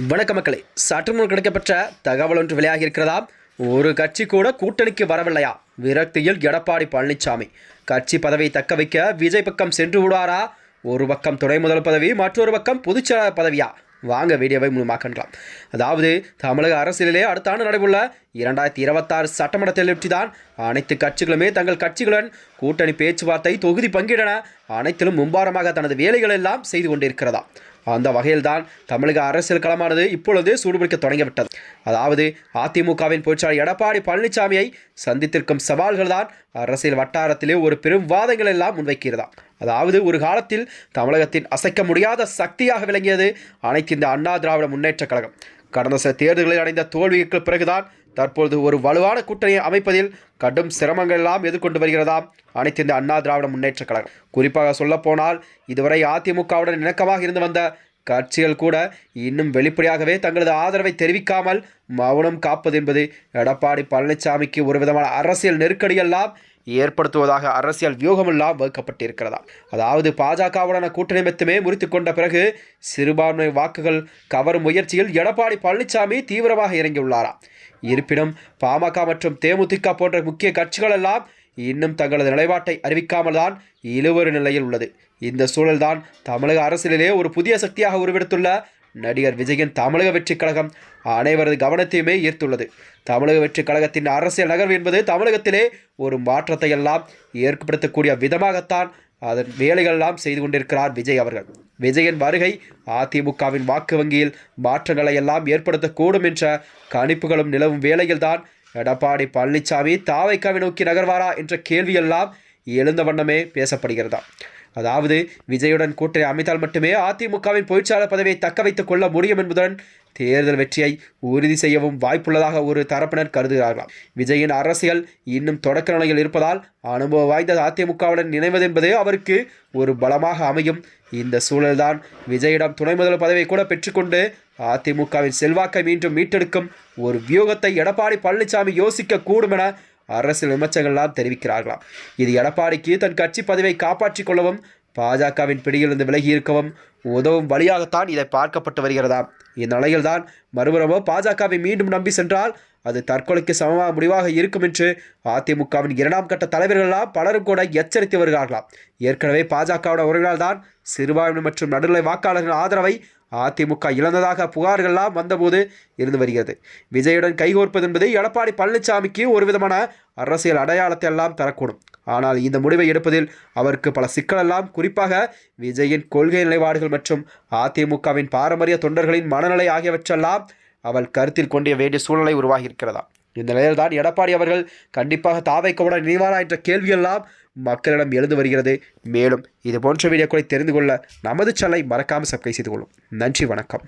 வணக்க மக்களே, சற்று முன் கிடைக்கப்பட்ட தகவல் ஒன்று வெளியாகி இருக்கிறதா? ஒரு கட்சி கூட கூட்டணிக்கு வரவில்லையா? விரக்தியில் எடப்பாடி பழனிசாமி. கட்சி பதவியை தக்க வைக்க விஜய் பக்கம் சென்று விடுவாரா? ஒரு பக்கம் துணை முதல் பதவி, மற்றொரு பக்கம் பொதுச்செயலாளர் பதவியா? வாங்க வீடியோவை முழுமாக்கலாம். அதாவது தமிழக அரசியலிலே அடுத்த ஆண்டு நடைபெற 2026 சட்டமன்ற தேர்தலை தான் அனைத்து கட்சிகளுமே தங்கள் கட்சிகளுடன் கூட்டணி பேச்சுவார்த்தை தொகுதி பங்கிடன அனைத்திலும் மும்பாரமாக தனது வேலைகள் எல்லாம் செய்து கொண்டிருக்கிறதா. அந்த வகையில்தான் தமிழக அரசியல் களமானது இப்பொழுது சூடுபிடிக்க தொடங்கிவிட்டது. அதாவது அதிமுகவின் பொதுச்செயலாளர் எடப்பாடி பழனிசாமியை சந்தித்திருக்கும் சவால்கள் தான் அரசியல் வட்டாரத்திலே ஒரு பெரும் விவாதங்கள் எல்லாம் முன்வைக்கிறதா. அதாவது ஒரு காலத்தில் தமிழகத்தின் அசைக்க முடியாத சக்தியாக விளங்கியது அனைத்து இந்த அண்ணா திராவிட முன்னேற்ற கழகம். கடந்த சில தேர்தல்களில் அடைந்த தோல்விக்கு பிறகுதான் தற்பொழுது ஒரு வலுவான கூட்டணியை அமைப்பதில் கடும் சிரமங்கள் எல்லாம் எதிர்கொண்டு வருகிறதாம் அனைத்து இந்த அண்ணா திராவிட முன்னேற்ற கழகம். குறிப்பாக சொல்லப்போனால் இதுவரை அதிமுகவுடன் இணக்கமாக இருந்து வந்த கட்சிகள் கூட இன்னும் வெளிப்படையாகவே தங்களது ஆதரவை தெரிவிக்காமல் மௌனம் காப்பது என்பது எடப்பாடி பழனிசாமிக்கு ஒரு விதமான அரசியல் நெருக்கடியெல்லாம் ஏற்படுத்துவதாக அரசியல் வியூகமெல்லாம் வகுக்கப்பட்டிருக்கிறதா. அதாவது பாஜகவுடன கூட்டணி மெத்துமே முறித்து கொண்ட பிறகு சிறுபான்மை வாக்குகள் கவரும் முயற்சியில் எடப்பாடி பழனிசாமி தீவிரமாக இறங்கியுள்ளாரா. இருப்பினும் பாமக மற்றும் தேமுதிக போன்ற முக்கிய கட்சிகள் எல்லாம் இன்னும் தங்களது நிலைப்பாட்டை அறிவிக்காமல் தான் இழுவறு நிலையில் உள்ளது. இந்த சூழல்தான் தமிழக அரசியலிலே ஒரு புதிய சக்தியாக உருவெடுத்துள்ள நடிகர் விஜயின் தமிழக வெற்றி கழகம் அனைவரது கவனத்தையுமே ஈர்த்துள்ளது. தமிழக வெற்றி கழகத்தின் அரசியல் நகர்வு என்பது தமிழகத்திலே ஒரு மாற்றத்தை எல்லாம் ஏற்படுத்தக்கூடிய விதமாகத்தான் அதன் வேலைகளெல்லாம் செய்து கொண்டிருக்கிறார் விஜய் அவர்கள். விஜயின் வருகை அதிமுகவின் வாக்கு வங்கியில் மாற்றங்களை எல்லாம் ஏற்படுத்தக்கூடும் என்ற கணிப்புகளும் நிலவும் வேளையில்தான் எடப்பாடி பழனிசாமி தாவைக்காவை நோக்கி நகர்வாரா என்ற கேள்வியெல்லாம் எழுந்த வண்ணமே பேசப்படுகிறதா. அதாவது விஜயுடன் கூட்டணி அமைத்தால் மட்டுமே அதிமுகவின் பொதுச்செயலாளர் பதவியை தக்க வைத்துக் கொள்ள முடியும் என்பதுடன் தேர்தல் வெற்றியை உறுதி செய்யவும் வாய்ப்புள்ளதாக ஒரு தரப்பினர் கருதுகிறார்களாம். விஜயின் அரசியல் இன்னும் தொடக்க நிலையில் இருப்பதால் அனுபவம் வாய்ந்த அதிமுகவுடன் இணைவதென்பது அவருக்கு ஒரு பலமாக அமையும். இந்த சூழல்தான் விஜயிடம் துணை முதல் பதவியை கூட பெற்றுக்கொண்டு அதிமுகவின் செல்வாக்கை மீண்டும் மீட்டெடுக்கும் ஒரு வியூகத்தை எடப்பாடி பழனிசாமி யோசிக்க கூடும் என அரசியல் விமர்சகர்கள்லாம் தெரிவிக்கிறார்களாம். இது எடப்பாடிக்கு தன் கட்சி பதவியை காப்பாற்றிக் கொள்ளவும் பாஜகவின் பிடியிலிருந்து விலகி இருக்கவும் உதவும் வழியாகத்தான் இதை பார்க்கப்பட்டு வருகிறதா. இந்நிலையில்தான் மறுபுறமோ பாஜகவை மீண்டும் நம்பி சென்றால் அது தற்கொலைக்கு சமமாக முடிவாக இருக்கும் என்று அதிமுகவின் 2ஆம் கட்ட தலைவர்களெல்லாம் பலரும் கூட எச்சரித்து வருகிறார்களாம். ஏற்கனவே பாஜகவோட உறவினால் தான் சிறுபான்மை மற்றும் நடுநிலை வாக்காளர்கள் ஆதரவை அதிமுக இழந்ததாக புகார்கள்லாம் வந்தபோது இருந்து வருகிறது. விஜயுடன் கைகோர்ப்பது என்பது எடப்பாடி பழனிசாமிக்கு ஒரு விதமான அரசியல் அடையாளத்தை எல்லாம் தரக்கூடும். ஆனால் இந்த முடிவை எடுப்பதில் அவருக்கு பல சிக்கலெல்லாம், குறிப்பாக விஜயின் கொள்கை நிலைப்பாடுகள் மற்றும் அதிமுகவின் பாரம்பரிய தொண்டர்களின் மனநிலை ஆகியவற்றெல்லாம் அவள் கருத்தில் கொண்டு வேண்டிய சூழ்நிலை உருவாகி இருக்கிறதா. இந்த நிலையில்தான் எடப்பாடி அவர்கள் கண்டிப்பாக தாவைக்கவுடன் இணைவாரா என்ற கேள்வியெல்லாம் மக்களிடம் எழுந்து வருகிறது. மேலும் இது போன்ற வீடியோக்களை தெரிந்து கொள்ள நமது சேனலை மறக்காமல் சப்ஸ்கிரைப் செய்து கொள்ளும். நன்றி, வணக்கம்.